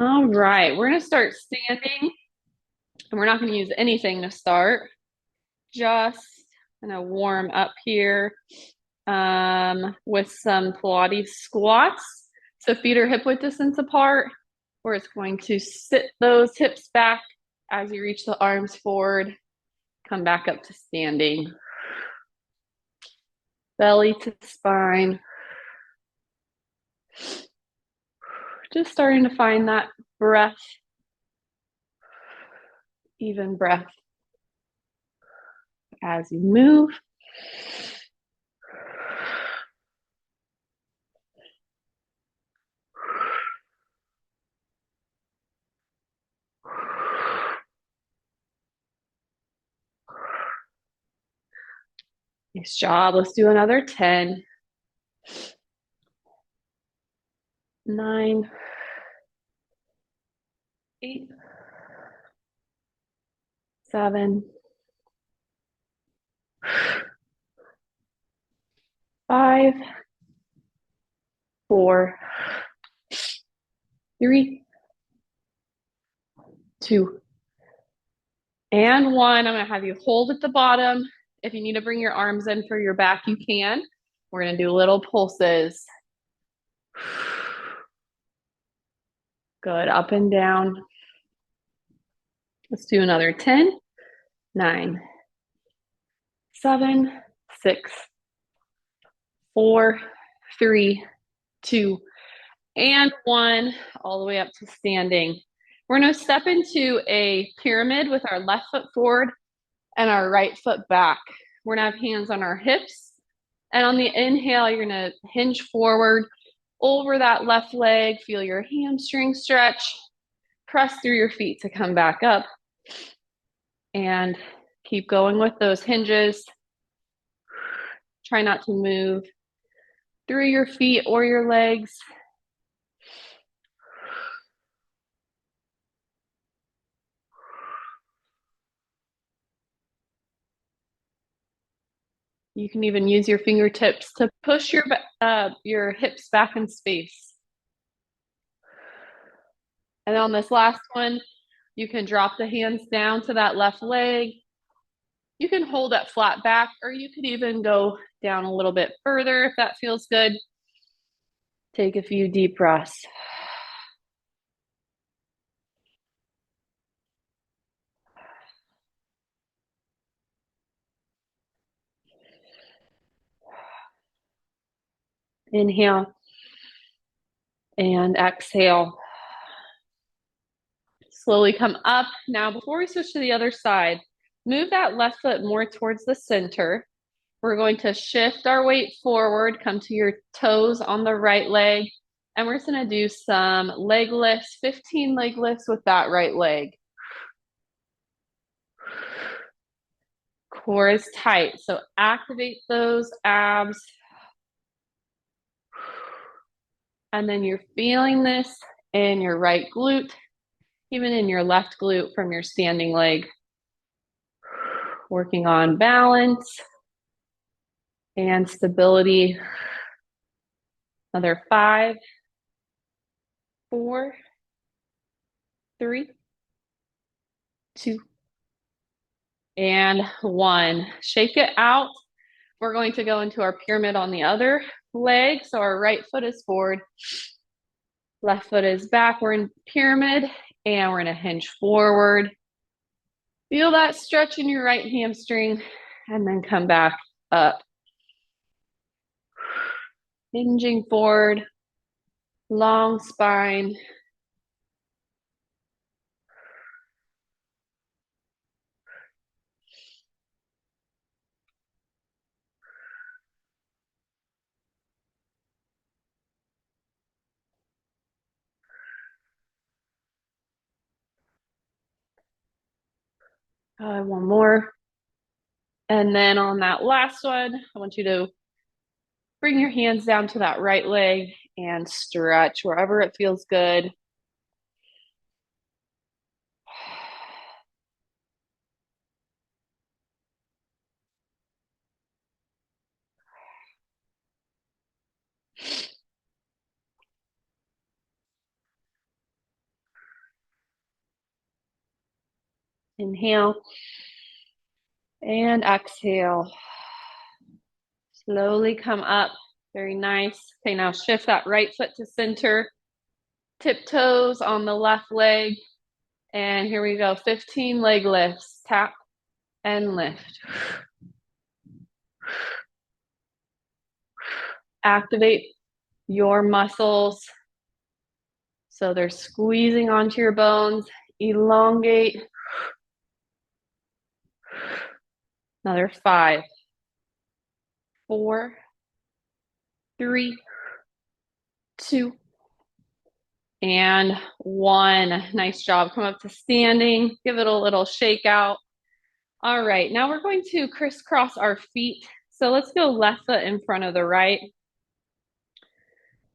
All right, we're gonna start standing, and we're not gonna use anything to start. Just gonna warm up here with some Pilates squats. So feet are hip width distance apart. We're just going to sit those hips back as you reach the arms forward. Come back up to standing. Belly to spine. Just starting to find that breath, even breath as you move. Nice job. Let's do another 10, 9, 8, 7, 5, 4, 3, 2, and 1. I'm going to have you hold at the bottom. If you need to bring your arms in for your back, you can. We're going to do little pulses. Good. Up and down. Let's do another 10, 9, 7, 6, 4, 3, 2, and 1, all the way up to standing. We're going to step into a pyramid with our left foot forward and our right foot back. We're going to have hands on our hips. And on the inhale, you're going to hinge forward over that left leg. Feel your hamstring stretch. Press through your feet to come back up. And keep going with those hinges. Try not to move through your feet or your legs. You can even use your fingertips to push your hips back in space. And on this last one, you can drop the hands down to that left leg. You can hold it flat back, or you could even go down a little bit further if that feels good. Take a few deep breaths. Inhale and exhale. Slowly come up. Now, before we switch to the other side, move that left foot more towards the center. We're going to shift our weight forward, come to your toes on the right leg, and we're just going to do some leg lifts, 15 leg lifts with that right leg. Core is tight, so activate those abs. And then you're feeling this in your right glute, even in your left glute from your standing leg. Working on balance and stability. Another 5, 4, 3, 2, and 1. Shake it out. We're going to go into our pyramid on the other leg. So our right foot is forward, left foot is back. We're in pyramid, and we're going to hinge forward. Feel that stretch in your right hamstring, and then come back up. Hinging forward, long spine. One more. And then on that last one, I want you to bring your hands down to that right leg and stretch wherever it feels good. Inhale and exhale. Slowly come up. Very nice. Okay, now shift that right foot to center. Tiptoes on the left leg. And here we go. 15 leg lifts. Tap and lift. Activate your muscles so they're squeezing onto your bones. Elongate. Another 5, 4, 3, 2, and 1. Nice job. Come up to standing. Give it a little shake out. All right, now we're going to crisscross our feet. So let's go left foot in front of the right.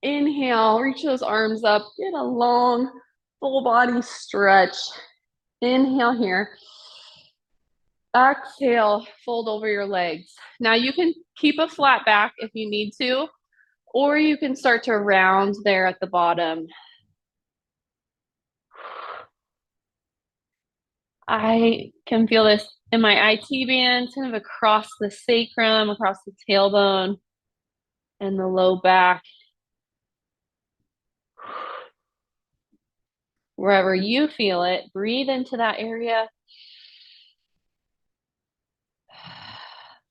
Inhale, reach those arms up. Get a long, full body stretch. Inhale here. Exhale, fold over your legs. Now you can keep a flat back if you need to, or you can start to round there at the bottom. I can feel this in my IT band, kind of across the sacrum, across the tailbone, and the low back. Wherever you feel it, breathe into that area.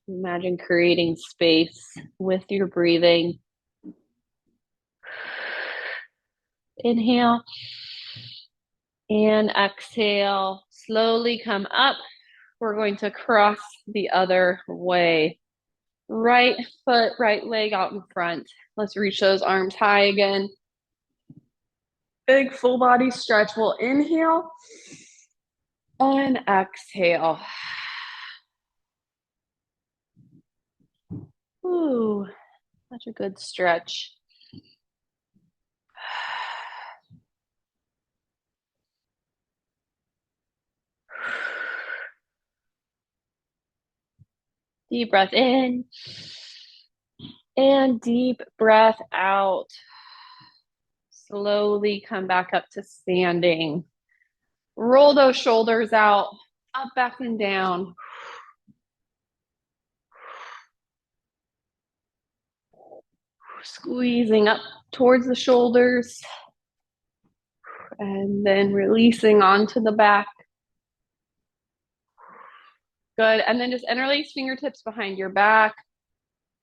Imagine creating space with your breathing. Inhale and exhale. Slowly come up. We're going to cross the other way. Right foot, right leg out in front. Let's reach those arms high again. Big full body stretch. We'll inhale and exhale. Ooh, such a good stretch. Deep breath in and deep breath out. Slowly come back up to standing. Roll those shoulders out, up, back, and down. Squeezing up towards the shoulders. And then releasing onto the back. Good. And then just interlace fingertips behind your back.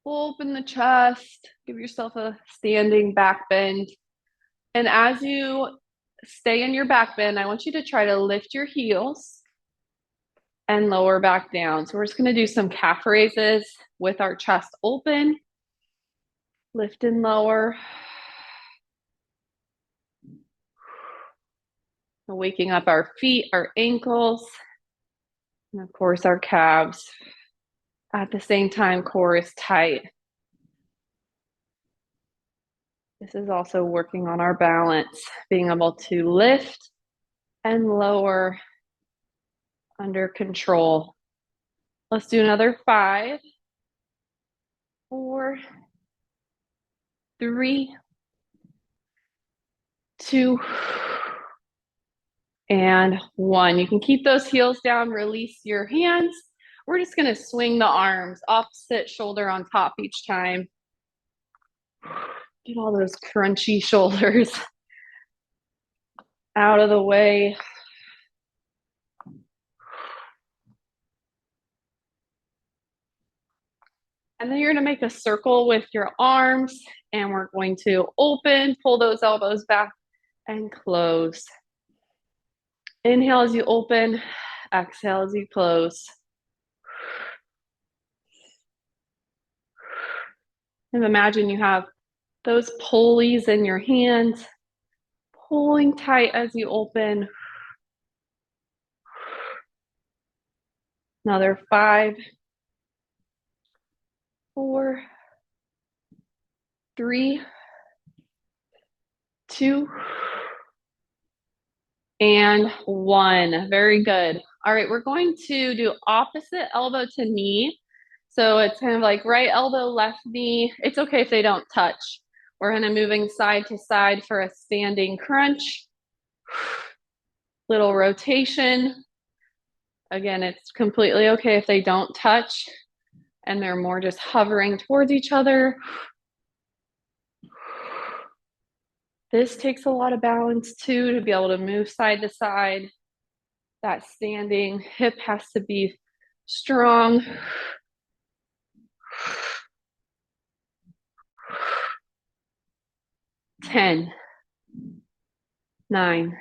Open the chest. Give yourself a standing back bend. And as you stay in your back bend, I want you to try to lift your heels and lower back down. So we're just going to do some calf raises with our chest open. Lift and lower. Waking up our feet, our ankles, and of course our calves. At the same time, core is tight. This is also working on our balance, being able to lift and lower under control. Let's do another 5, 4, 3, 2, and 1. You can keep those heels down, release your hands. We're just gonna swing the arms, opposite shoulder on top each time. Get all those crunchy shoulders out of the way. And then you're gonna make a circle with your arms, and we're going to open, pull those elbows back, and close. Inhale as you open, exhale as you close. And imagine you have those pulleys in your hands, pulling tight as you open. Another 5, 4, 3, 2, and 1. Very good. All right, we're going to do opposite elbow to knee. So it's kind of like right elbow, left knee. It's okay if they don't touch. We're kind of moving side to side for a standing crunch. Little rotation. Again, it's completely okay if they don't touch and they're more just hovering towards each other. This takes a lot of balance too, to be able to move side to side. That standing hip has to be strong. 10, 9,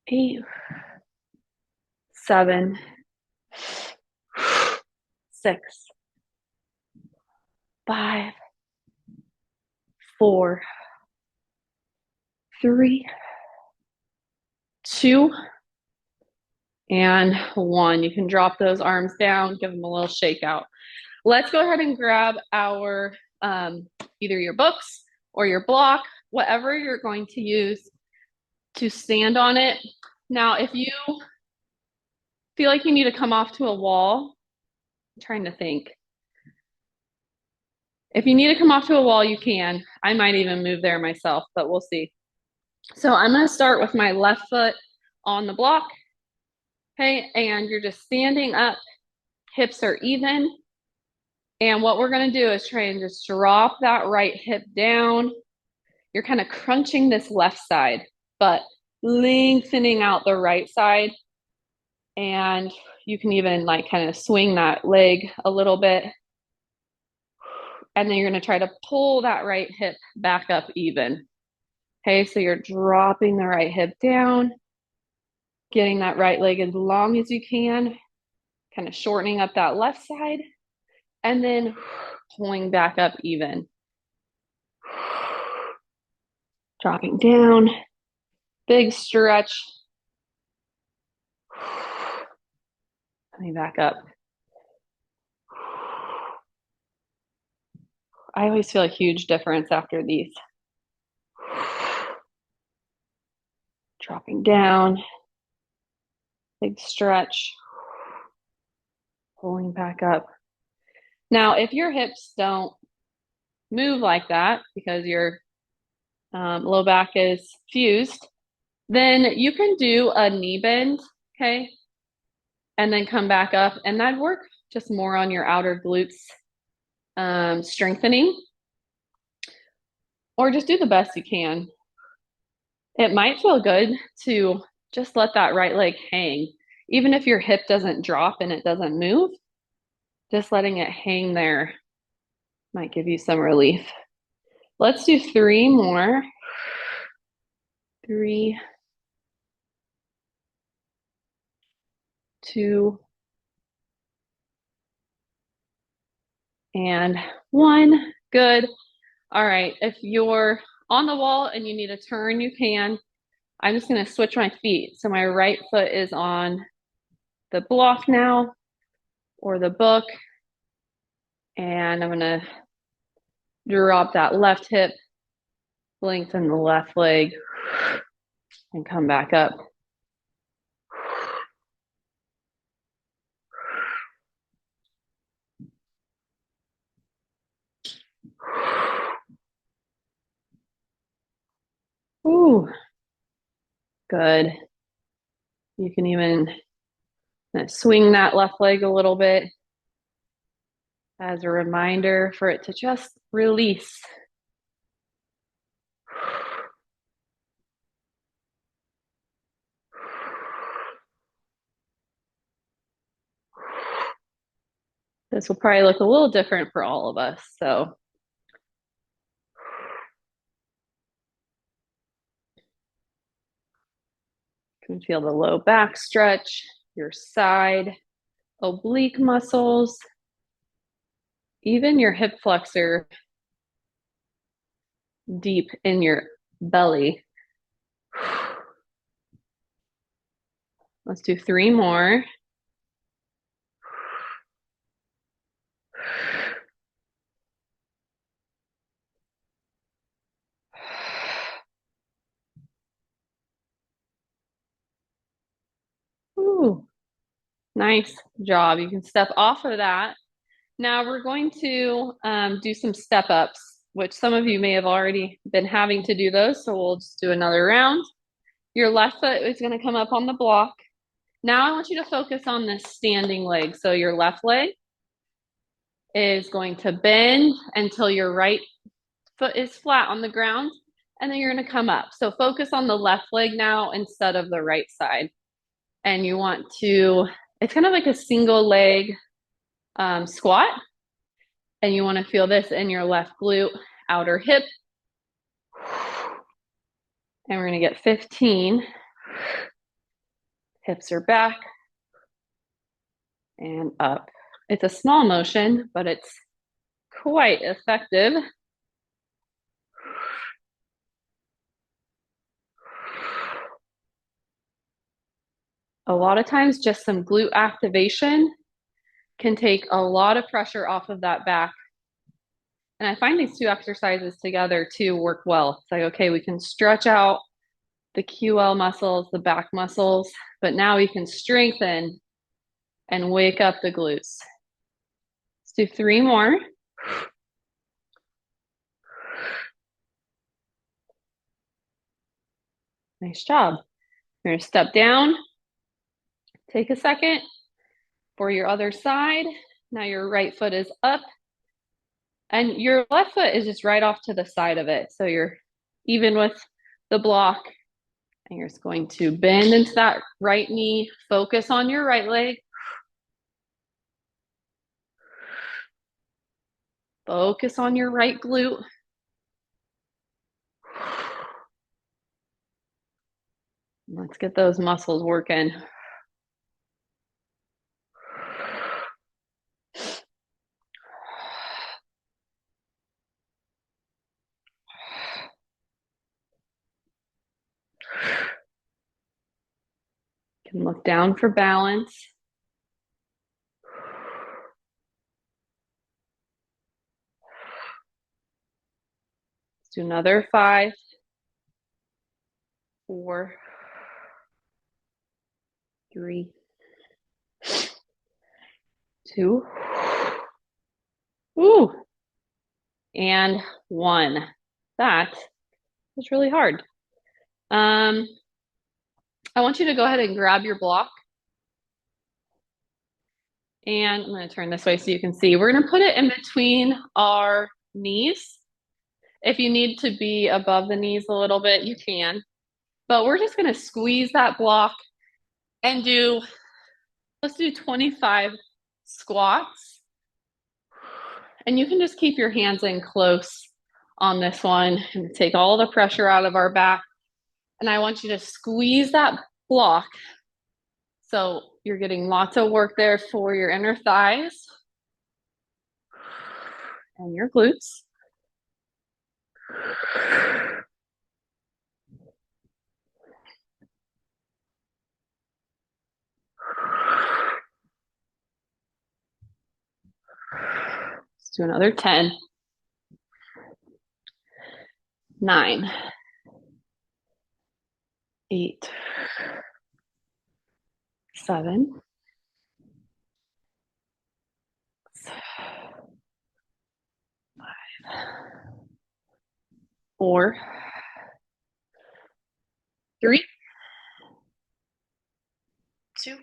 8, 7, 6, 5, 4, 3, 2, and 1. You can drop those arms down, give them a little shake out. Let's go ahead and grab our either your books or your block, whatever you're going to use to stand on it. Now, if you feel like you need to come off to a wall, I'm trying to think. If you need to come off to a wall, you can. I might even move there myself, but we'll see. So I'm going to start with my left foot on the block. Okay, and you're just standing up, hips are even. And what we're going to do is try and just drop that right hip down. You're kind of crunching this left side, but lengthening out the right side. And you can even like kind of swing that leg a little bit. And then you're going to try to pull that right hip back up even. Okay, so you're dropping the right hip down, getting that right leg as long as you can, kind of shortening up that left side, and then pulling back up even. Dropping down, big stretch. Coming back up. I always feel a huge difference after these. Dropping down, big stretch, pulling back up. Now, if your hips don't move like that because your low back is fused, then you can do a knee bend, okay? And then come back up, and that'd work just more on your outer glutes strengthening. Or just do the best you can. It might feel good to just let that right leg hang. Even if your hip doesn't drop and it doesn't move, just letting it hang there might give you some relief. Let's do 3 more. 3, 2, and 1. Good. All right. If you're on the wall and you need to turn, you can. I'm just going to switch my feet. So my right foot is on the block now, or the book. And I'm going to drop that left hip, lengthen the left leg, and come back up. Ooh, good. You can even swing that left leg a little bit as a reminder for it to just release. This will probably look a little different for all of us, so. You can feel the low back stretch, your side oblique muscles, even your hip flexor deep in your belly. Let's do 3 more. Ooh, nice job. You can step off of that. Now we're going to do some step ups, which some of you may have already been having to do those. So we'll just do another round. Your left foot is going to come up on the block. Now I want you to focus on this standing leg. So your left leg is going to bend until your right foot is flat on the ground, and then you're going to come up. So focus on the left leg now instead of the right side. And you want to, it's kind of like a single leg squat. And you want to feel this in your left glute, outer hip. And we're going to get 15. Hips are back and up. It's a small motion, but it's quite effective. A lot of times, just some glute activation can take a lot of pressure off of that back. And I find these two exercises together too work well. It's like, okay, we can stretch out the QL muscles, the back muscles, but now we can strengthen and wake up the glutes. Let's do 3 more. Nice job. You're going to step down, take a second for your other side. Now your right foot is up and your left foot is just right off to the side of it. So you're even with the block, and you're just going to bend into that right knee, focus on your right leg. Focus on your right glute. Let's get those muscles working. You can look down for balance. Let's do another 5, 4, 3, 2, ooh, and 1. That was really hard. I want you to go ahead and grab your block. And I'm going to turn this way so you can see. We're going to put it in between our knees. If you need to be above the knees a little bit, you can. But we're just going to squeeze that block and let's do 25 squats. And you can just keep your hands in close on this one and take all the pressure out of our back. And I want you to squeeze that block. So you're getting lots of work there for your inner thighs and your glutes. Let's do another 10. 9, 8, 7, 5, 4, 3, 2,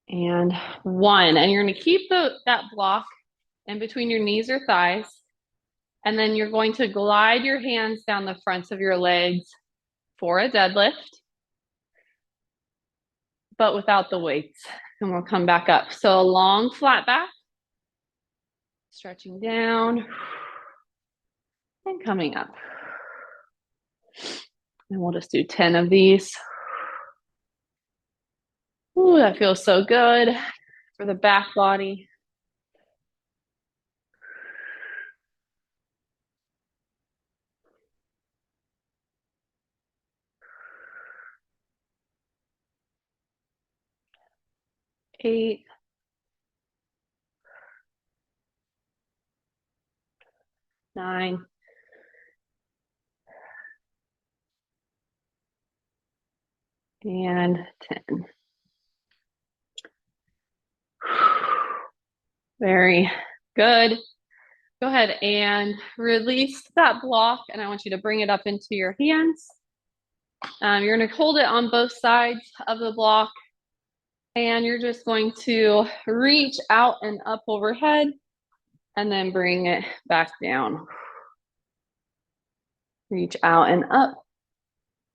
and 1. And you're going to keep that block in between your knees or thighs. And then you're going to glide your hands down the fronts of your legs for a deadlift, but without the weights. And we'll come back up. So a long flat back, stretching down and coming up. And we'll just do 10 of these. Ooh, that feels so good for the back body. Eight, 9, and 10. Very good. Go ahead and release that block, and I want you to bring it up into your hands. You're going to hold it on both sides of the block, and you're just going to reach out and up overhead and then bring it back down. Reach out and up,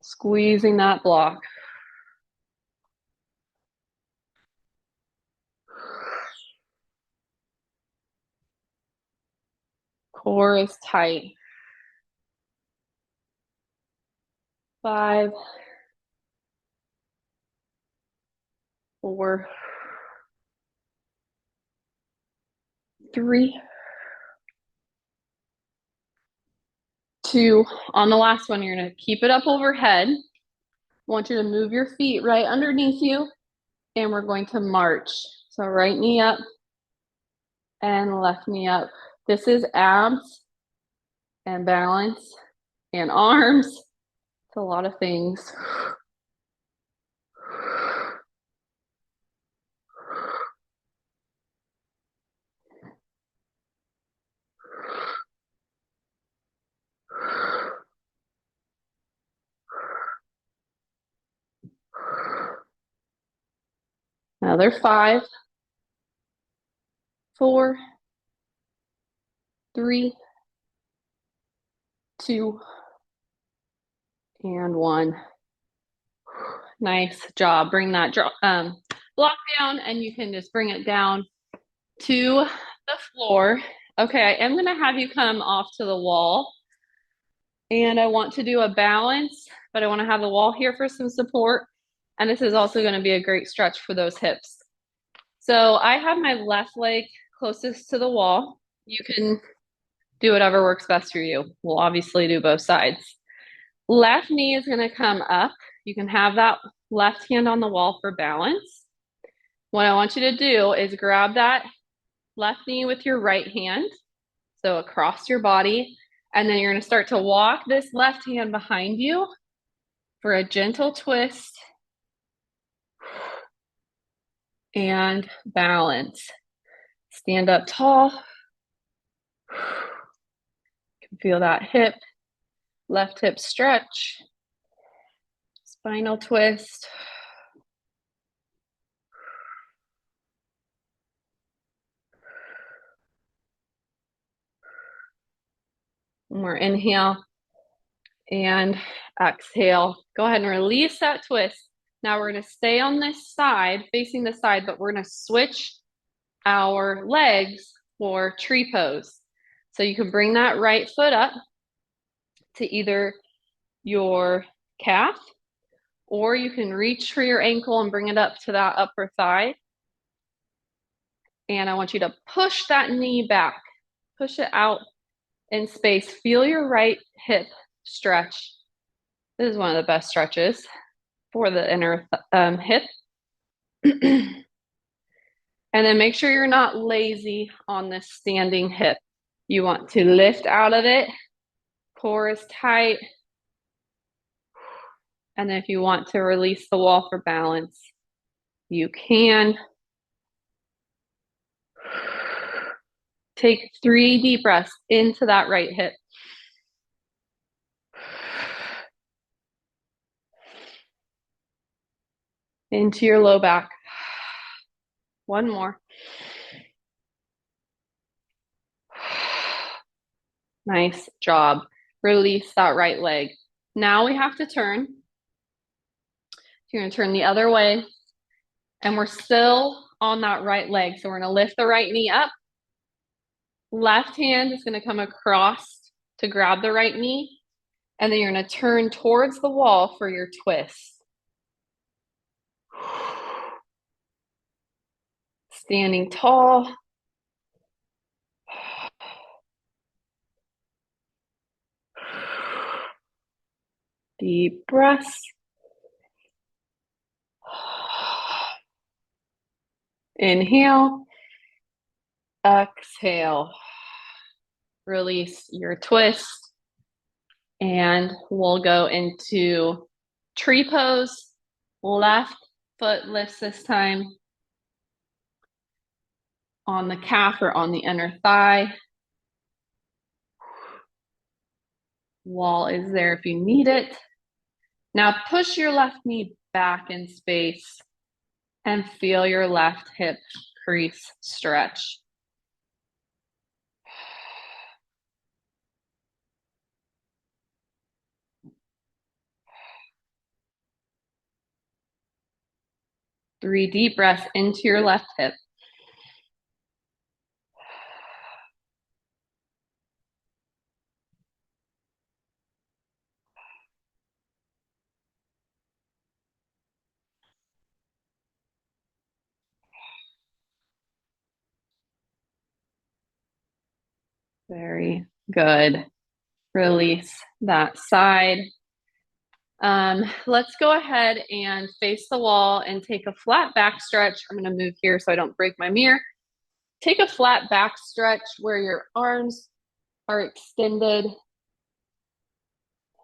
squeezing that block. Core is tight. 5, 4, 3, 2. On the last one, you're going to keep it up overhead. I want you to move your feet right underneath you, and we're going to march. So right knee up and left knee up. This is abs and balance and arms. It's a lot of things. Another 5, 4, 3, 2, and 1. Nice job. Bring that block down, and you can just bring it down to the floor. Okay, I am going to have you come off to the wall, and I want to do a balance, but I want to have the wall here for some support, and this is also going to be a great stretch for those hips. So I have my left leg closest to the wall. You can do whatever works best for you. We'll obviously do both sides. Left knee is going to come up. You can have that left hand on the wall for balance. What I want you to do is grab that left knee with your right hand, so across your body, and then you're going to start to walk this left hand behind you for a gentle twist and balance. Stand up tall. You can feel that hip, left hip stretch, spinal twist. One more inhale and exhale. Go ahead and release that twist. Now we're going to stay on this side, facing the side, but we're going to switch our legs for tree pose. So you can bring that right foot up to either your calf, or you can reach for your ankle and bring it up to that upper thigh. And I want you to push that knee back, push it out in space. Feel your right hip stretch. This is one of the best stretches for the inner hip. And then make sure you're not lazy on this standing hip. You want to lift out of it. Core is tight. And then if you want to release the wall for balance, you can. Take 3 deep breaths into that right hip. Into your low back. One more. Nice job. Release that right leg. Now we have to turn. You're going to turn the other way. And we're still on that right leg. So we're going to lift the right knee up. Left hand is going to come across to grab the right knee. And then you're going to turn towards the wall for your twist. Standing tall. Deep breaths. Inhale. Exhale. Release your twist. And we'll go into tree pose. Left foot lifts this time on the calf or on the inner thigh. Wall is there if you need it. Now push your left knee back in space and feel your left hip crease stretch. Three deep breaths into your left hip. Very good. Release that side. Let's go ahead and face the wall and take a flat back stretch. I'm going to move here so I don't break my mirror. Take a flat back stretch where your arms are extended,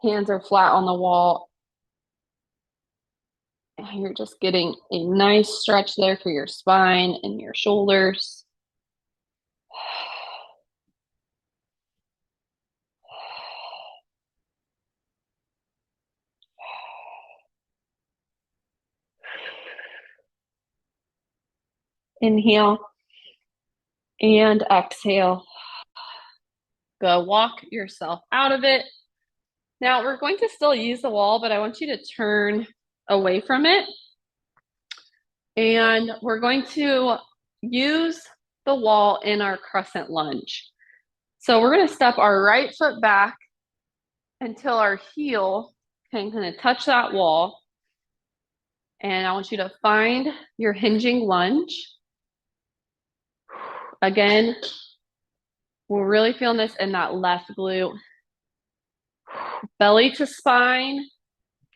hands are flat on the wall. And you're just getting a nice stretch there for your spine and your shoulders. Inhale and exhale. Go walk yourself out of it. Now we're going to still use the wall, but I want you to turn away from it. And we're going to use the wall in our crescent lunge. So we're going to step our right foot back until our heel can kind of touch that wall. And I want you to find your hinging lunge. Again, we're really feeling this in that left glute. Belly to spine.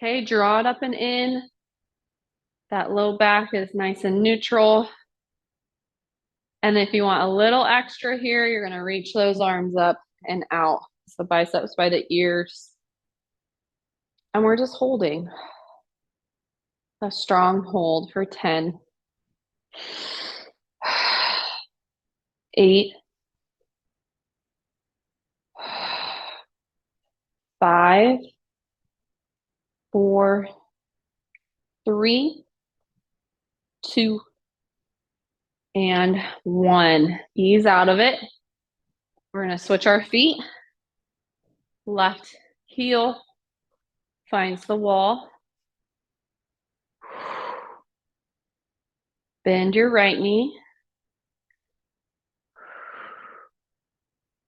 Okay, draw it up and in. That low back is nice and neutral. And if you want a little extra here, you're going to reach those arms up and out. So biceps by the ears. And we're just holding a strong hold for 10, 8, 5, 4, 3, 2, and 1. Ease out of it. We're going to switch our feet. Left heel finds the wall. Bend your right knee.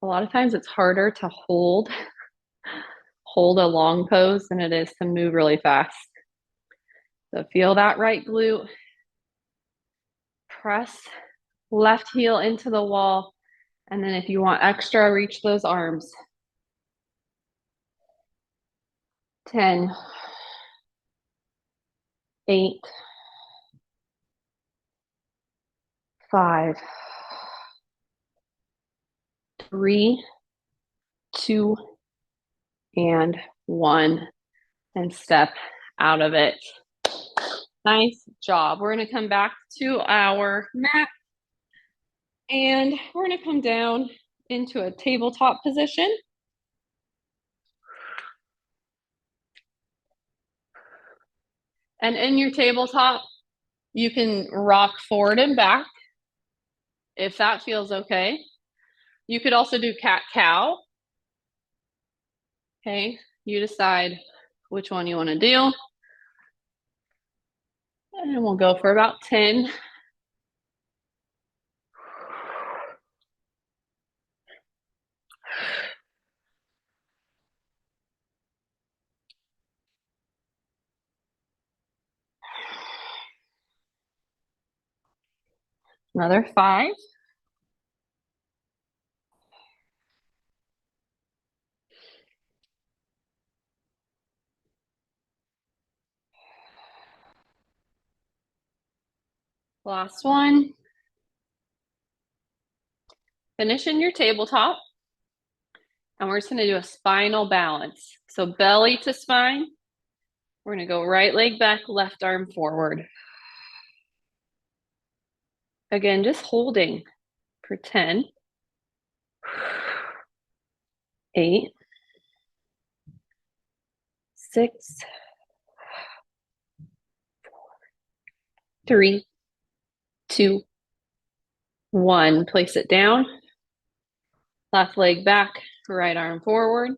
A lot of times it's harder to hold a long pose than it is to move really fast. So feel that right glute. Press left heel into the wall. And then if you want extra, reach those arms. 10, 8, 5, 3, 2, and 1. And step out of it. Nice job. We're going to come back to our mat. And we're going to come down into a tabletop position. And in your tabletop, you can rock forward and back if that feels okay. You could also do cat-cow. Okay, you decide which one you want to do. And we'll go for about 10. Another 5. Last one. Finish in your tabletop. And we're just going to do a spinal balance. So belly to spine. We're going to go right leg back, left arm forward. Again, just holding for 10, 8, 6, 3, 2, 1. Place it down. Left leg back, right arm forward.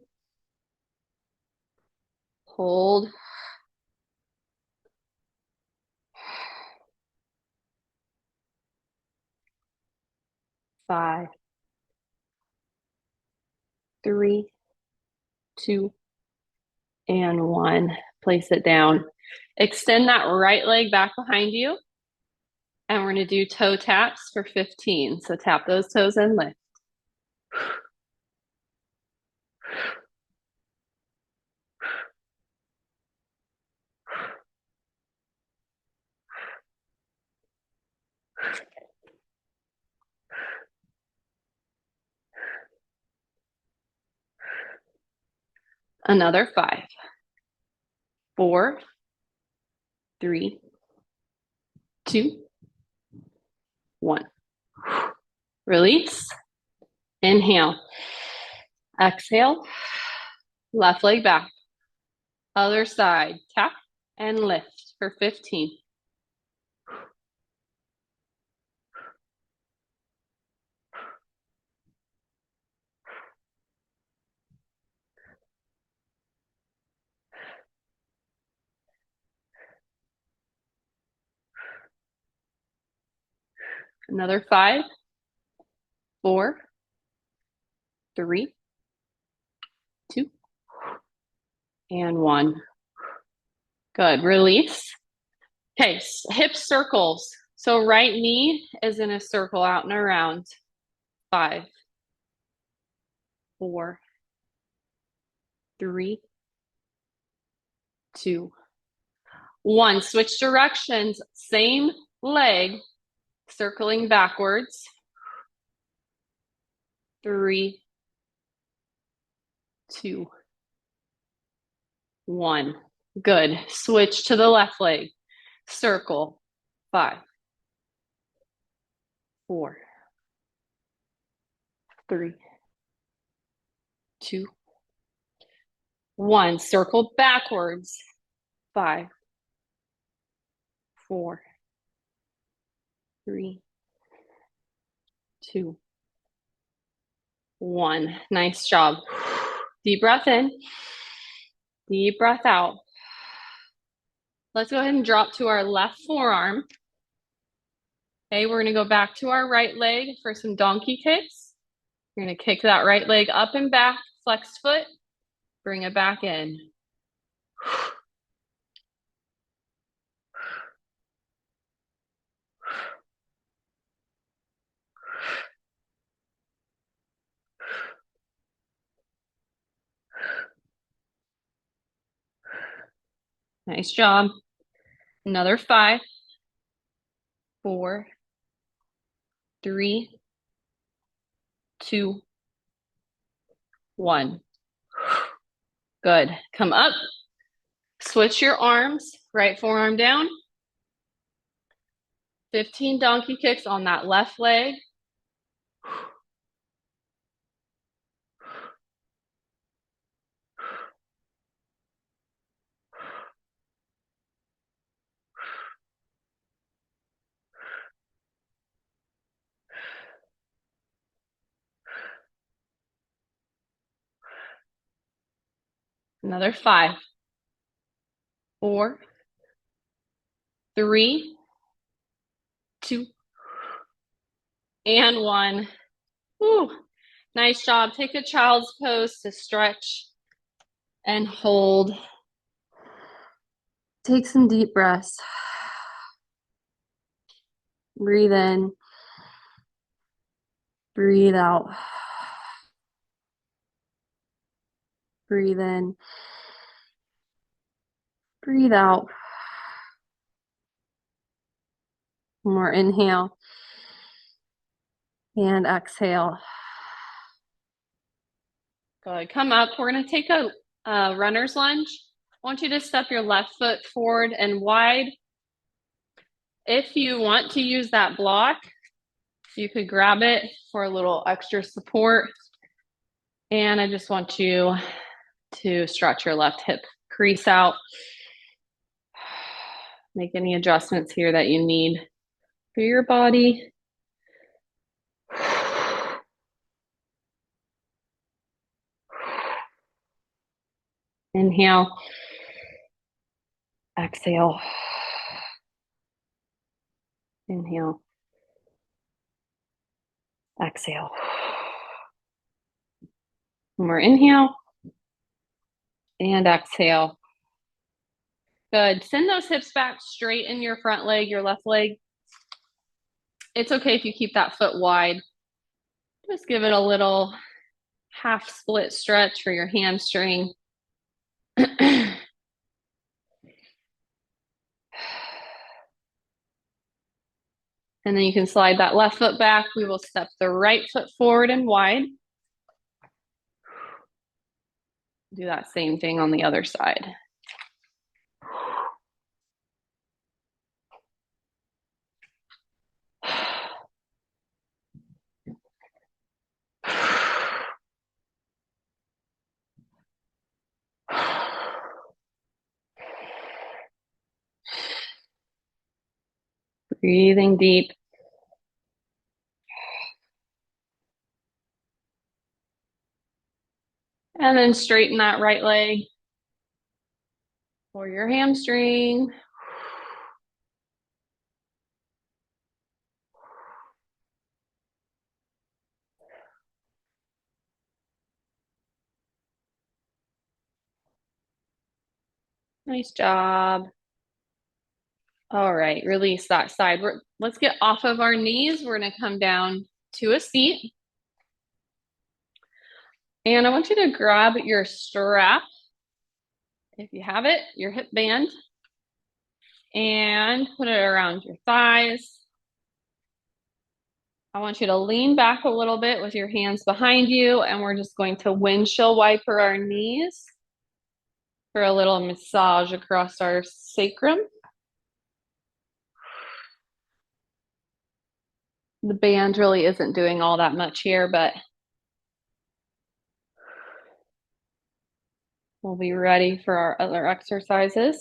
Hold. 5, 3, 2, and 1. Place it down. Extend that right leg back behind you. And we're going to do toe taps for 15. So tap those toes and lift. Another 5, 4, 3, 2, 1. Release. Inhale. Exhale. Left leg back. Other side. Tap and lift for 15. Another 5, 4, 3, 2, and 1. Good. Release. Okay, hip circles. So right knee is in a circle out and around. 5, 4, 3, 2, 1. Switch directions. Same leg, circling backwards. 3, 2, 1. Good. Switch to the left leg. Circle. 5, 4, 3, 2, 1. Circle backwards. 5, 4, 3, 2, 1. Nice job. Deep breath in. Deep breath out. Let's go ahead and drop to our left forearm. Okay, we're gonna go back to our right leg for some donkey kicks. You're gonna kick that right leg up and back, flex foot, bring it back in. Nice job. Another 5, 4, 3, 2, 1. Good. Come up. Switch your arms. Right forearm down. 15 donkey kicks on that left leg. Another 5, 4, 3, 2, and 1. Woo. Nice job. Take a child's pose to stretch and hold. Take some deep breaths. Breathe in. Breathe out. Breathe in. Breathe out. One more inhale. And exhale. Good. Come up. We're going to take a runner's lunge. I want you to step your left foot forward and wide. If you want to use that block, you could grab it for a little extra support. And I just want you to stretch your left hip crease out. Make any adjustments here that you need for your body. Inhale. Exhale. Inhale. Exhale. One more inhale and exhale. Good. Send those hips back straight in your front leg, your left leg. It's okay if you keep that foot wide. Just give it a little half split stretch for your hamstring. And then you can slide that left foot back. We will step the right foot forward and wide. Do that same thing on the other side. Breathing deep. And then straighten that right leg for your hamstring. Nice job. All right, release that side. Let's get off of our knees. We're gonna come down to a seat. And I want you to grab your strap, if you have it, your hip band, and put it around your thighs. I want you to lean back a little bit with your hands behind you, and we're just going to windshield wiper our knees for a little massage across our sacrum. The band really isn't doing all that much here, but we'll be ready for our other exercises.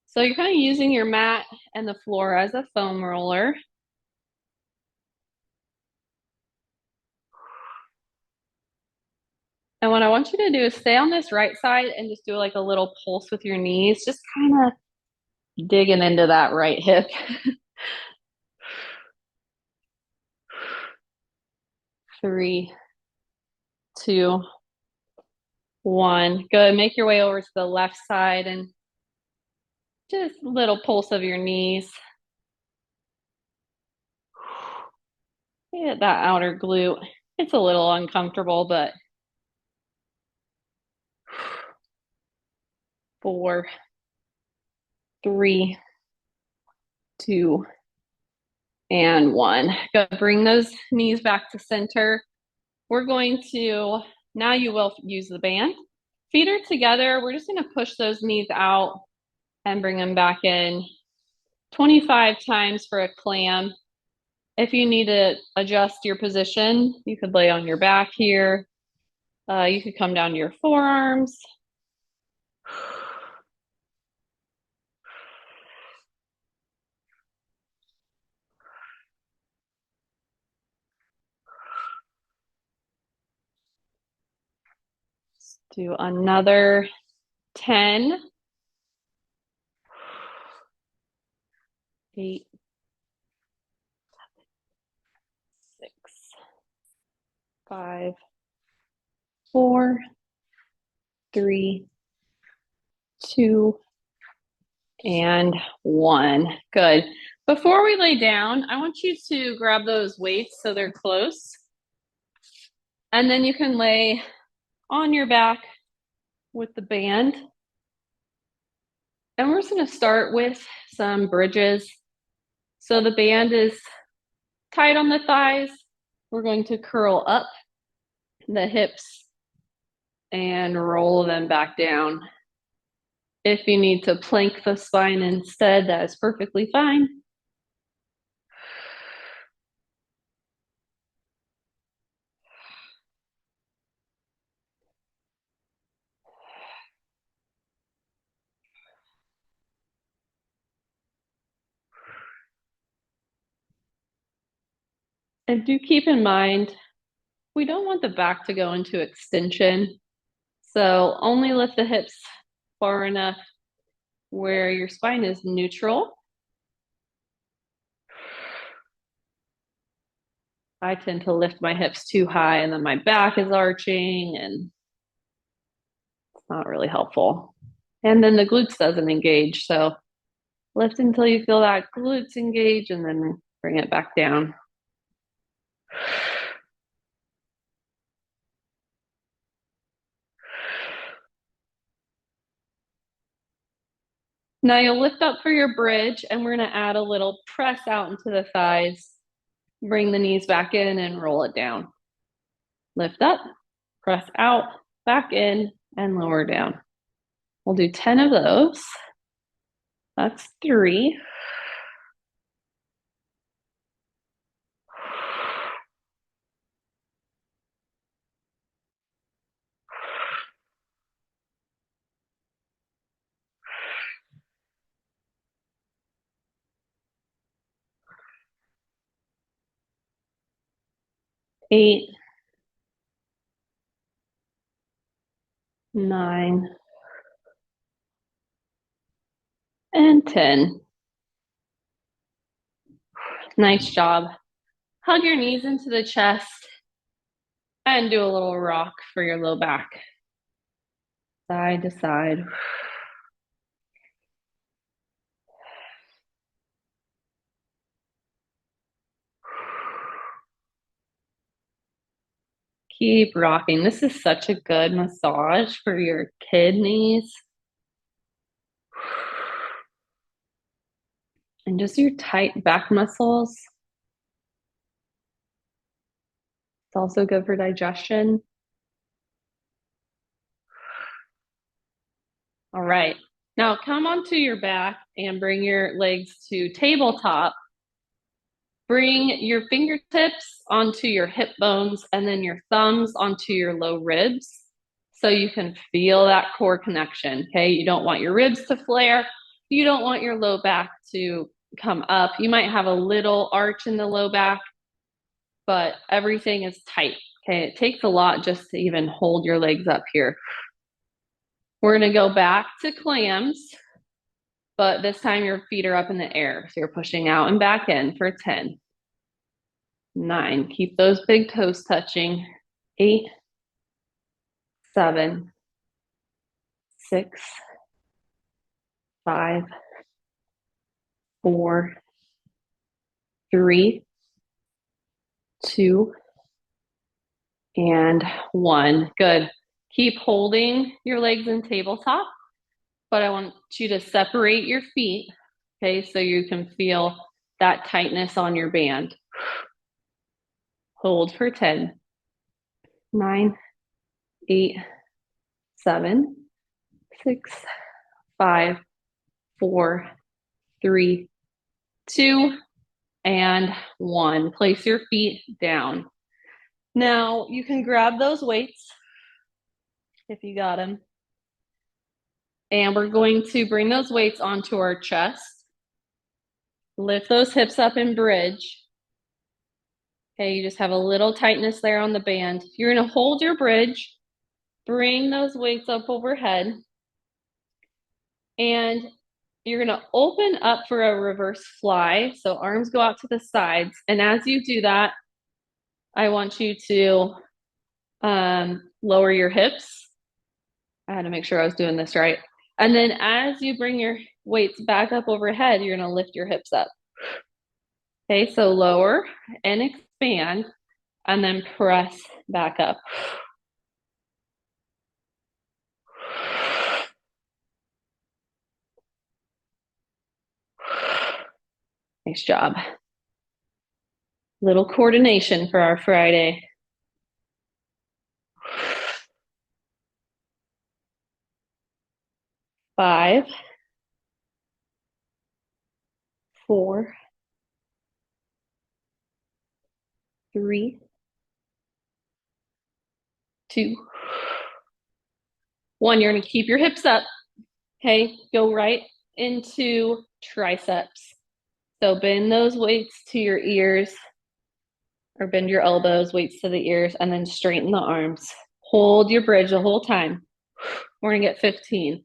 So you're kind of using your mat and the floor as a foam roller. And what I want you to do is stay on this right side and just do like a little pulse with your knees, just kind of digging into that right hip. 3, 2, 1. Good. Make your way over to the left side and just a little pulse of your knees. Hit that outer glute. It's a little uncomfortable, but 4, 3, 2, and 1. Go. Bring those knees back to center. We're going to, now you will use the band. Feet are together. We're just going to push those knees out and bring them back in 25 times for a clam. If you need to adjust your position, you could lay on your back here. You could come down to your forearms. Let's do another 10. 8, 6, 5, 4, 3, 2, and 1. Good. Before we lay down, I want you to grab those weights so they're close. And then you can lay on your back with the band. And we're just going to start with some bridges. So the band is tight on the thighs. We're going to curl up the hips and roll them back down. If you need to plank the spine instead, that is perfectly fine. And do keep in mind, we don't want the back to go into extension. So only lift the hips far enough where your spine is neutral. I tend to lift my hips too high and then my back is arching and it's not really helpful. And then the glutes doesn't engage. So lift until you feel that glutes engage and then bring it back down. Now you'll lift up for your bridge and we're going to add a little press out into the thighs. Bring the knees back in and roll it down. Lift up, press out, back in, and lower down. We'll do 10 of those. That's 3. Eight, 9, and 10. Nice job. Hug your knees into the chest and do a little rock for your low back. Side to side. Keep rocking. This is such a good massage for your kidneys. And just your tight back muscles. It's also good for digestion. All right. Now come onto your back and bring your legs to tabletop. Bring your fingertips onto your hip bones and then your thumbs onto your low ribs so you can feel that core connection, okay? You don't want your ribs to flare. You don't want your low back to come up. You might have a little arch in the low back, but everything is tight, okay? It takes a lot just to even hold your legs up here. We're gonna go back to clams, but this time your feet are up in the air. So you're pushing out and back in for 10. 9. Keep those big toes touching. 8, 7, 6, 5, 4, 3, 2, and 1. Good. Keep holding your legs in tabletop, but I want you to separate your feet, okay, so you can feel that tightness on your band. Hold for 10. 9, 8, 7, 6, 5, 4, 3, 2, and 1. Place your feet down. Now you can grab those weights if you got them. And we're going to bring those weights onto our chest. Lift those hips up and bridge. Okay, you just have a little tightness there on the band. You're going to hold your bridge, bring those weights up overhead, and you're going to open up for a reverse fly. So arms go out to the sides. And as you do that, I want you to lower your hips. I had to make sure I was doing this right. And then as you bring your weights back up overhead, you're going to lift your hips up. Okay, so lower and expand, and then press back up. Nice job. Little coordination for our Friday. 5, 4, 3, 2, 1. You're going to keep your hips up. Okay, go right into triceps. So bend those weights to your ears. or bend your elbows, weights to the ears, and then straighten the arms. Hold your bridge the whole time. We're gonna get 15.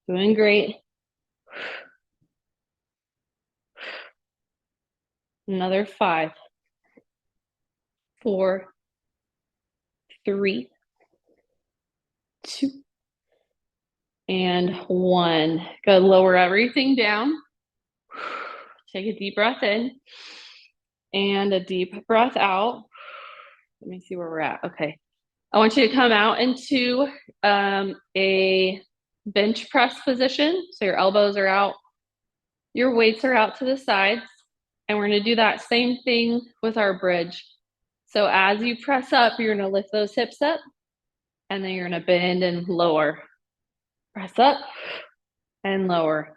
Doing great. Another 5, 4, 3, 2, and 1. Go lower everything down. Take a deep breath in and a deep breath out. Let me see where we're at. Okay. I want you to come out into a bench press position. So your elbows are out, your weights are out to the sides, and we're going to do that same thing with our bridge. So as you press up, you're going to lift those hips up, and then you're going to bend and lower. Press up and lower.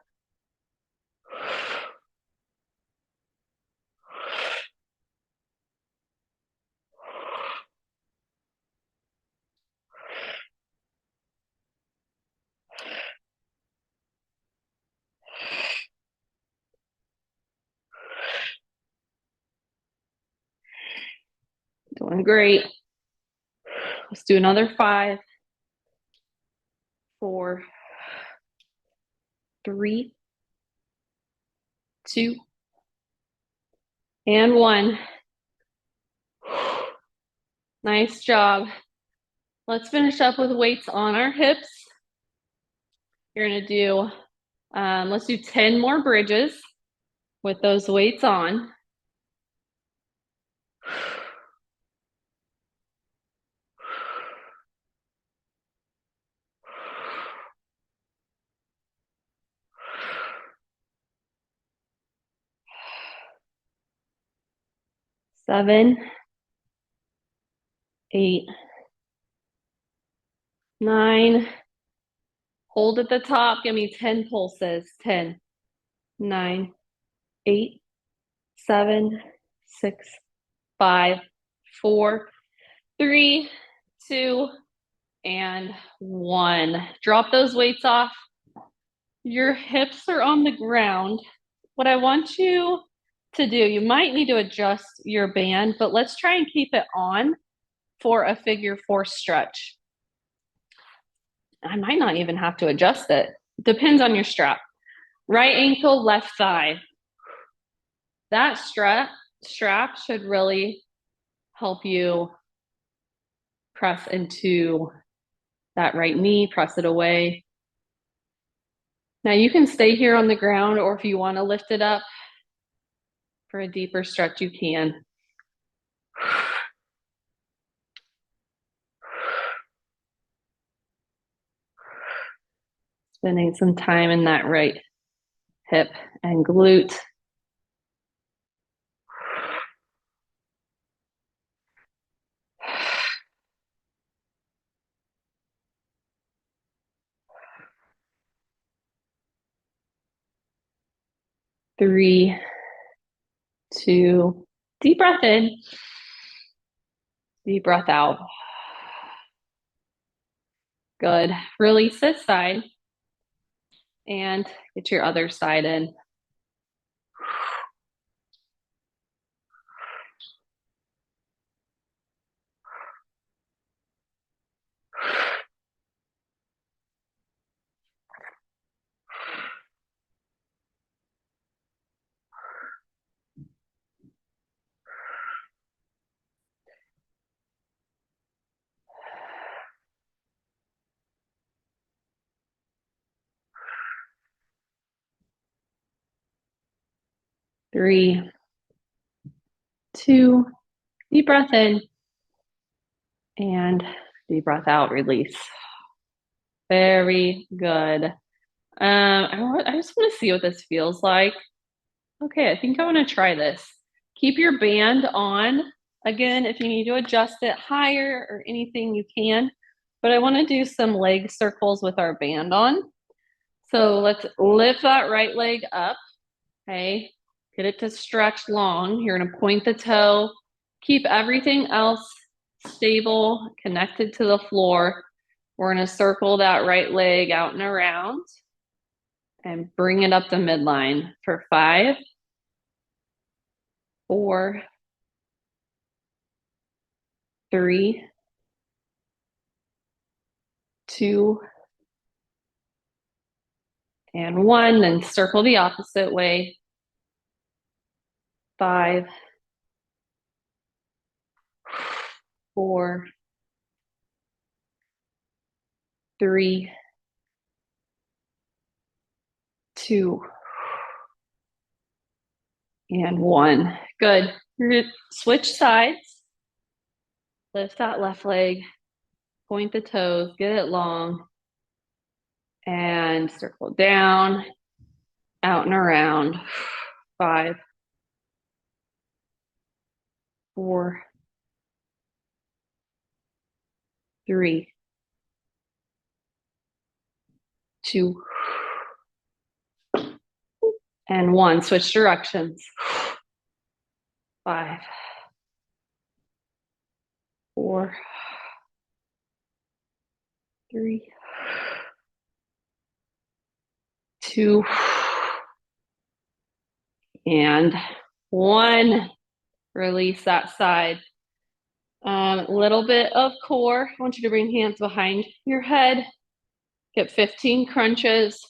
Doing great. Let's do another 5, 4, 3, 2, and 1. Nice job. Let's finish up with weights on our hips. You're gonna do, let's do 10 more bridges with those weights on. Seven, 8, 9. Hold at the top. Give me 10 pulses. 10, 9, 8, 7, 6, 5, 4, 3, 2, and 1. Drop those weights off. Your hips are on the ground. What I want you to do, you might need to adjust your band, but let's try and keep it on for a figure 4 stretch. I might not even have to adjust it. Depends on your strap. Right ankle, left thigh. That strap should really help you press into that right knee, press it away. Now you can stay here on the ground, or if you want to lift it up for a deeper stretch, you can. Spending some time in that right hip and glute. Three, 2, deep breath in, deep breath out. Good. Release this side and get your other side in. Three, 2, deep breath in and deep breath out, release. Very good. I just want to see what this feels like. Okay, I think I want to try this. Keep your band on. Again, if you need to adjust it higher or anything, you can. But I want to do some leg circles with our band on. So let's lift that right leg up. Okay, get it to stretch long. You're going to point the toe. Keep everything else stable, connected to the floor. We're gonna circle that right leg out and around and bring it up the midline for 5, 4, 3, 2, and 1. Then circle the opposite way. 5, 4, 3, 2, and 1. Good. You're gonna switch sides. Lift that left leg, point the toes, get it long, and circle down, out and around. 5, 4, 3, 2, and 1. Switch directions. 5, 4, 3, 2, and 1. Release that side. A little bit of core. I want you to bring hands behind your head. Get 15 crunches.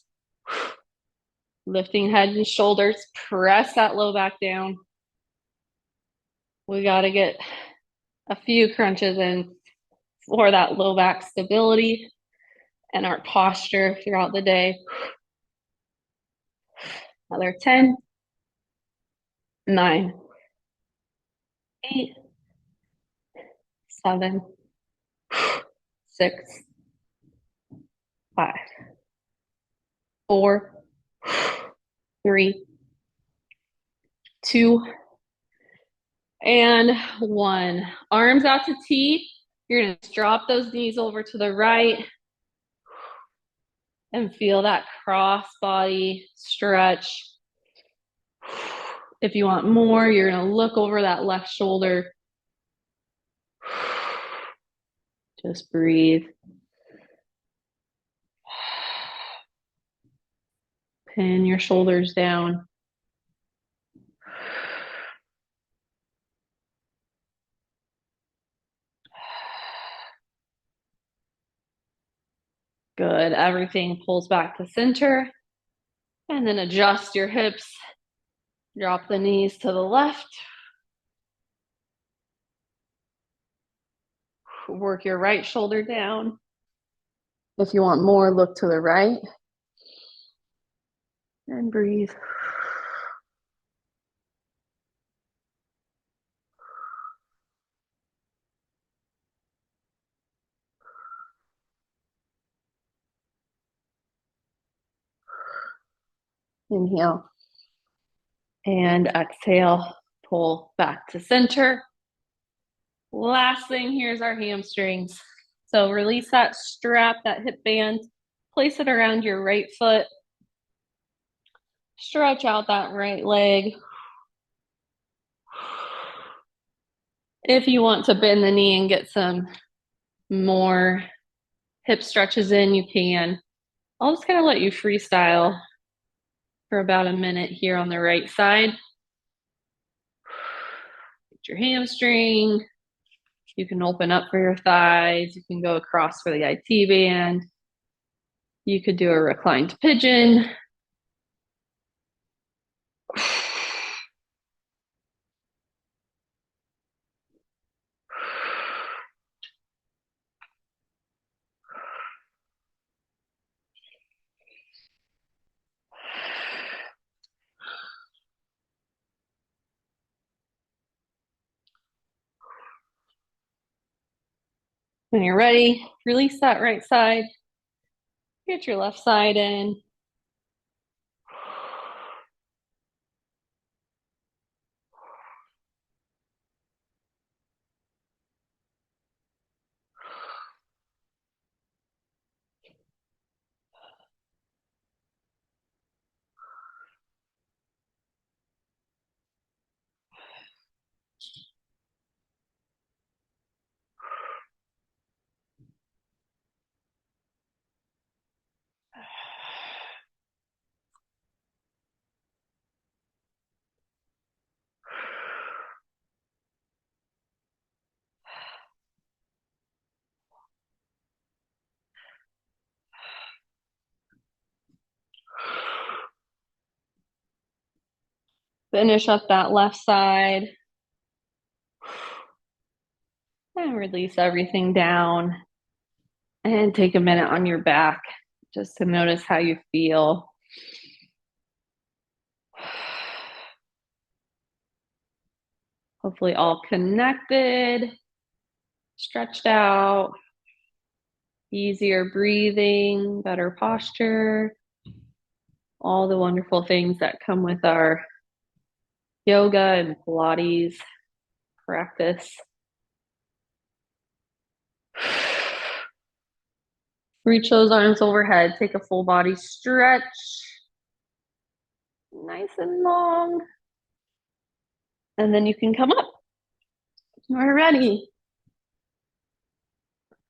Lifting head and shoulders. Press that low back down. We got to get a few crunches in for that low back stability and our posture throughout the day. Another 10, 9, 8, 7, 6, 5, 4, 3, 2, and 1. Arms out to T. You're going to drop those knees over to the right and feel that cross body stretch. If you want more, you're going to look over that left shoulder. Just breathe. Pin your shoulders down. Good. Everything pulls back to center. And then adjust your hips. Drop the knees to the left. Work your right shoulder down. If you want more, look to the right. And breathe. Inhale. And exhale. Pull back to center. Last thing, here's our hamstrings. So release that strap, that hip band. Place it around your right foot. Stretch out that right leg. If you want to bend the knee and get some more hip stretches in, you can. I'll just kind of let you freestyle for about a minute here on the right side. Get your hamstring. You can open up for your thighs. You can go across for the IT band. You could do a reclined pigeon. When you're ready, release that right side. Get your left side in. Finish up that left side. And release everything down. And take a minute on your back just to notice how you feel. Hopefully all connected, stretched out, easier breathing, better posture, all the wonderful things that come with our yoga and Pilates practice. Reach those arms overhead, take a full body stretch, nice and long. And then you can come up. We're ready.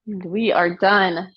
And we are done.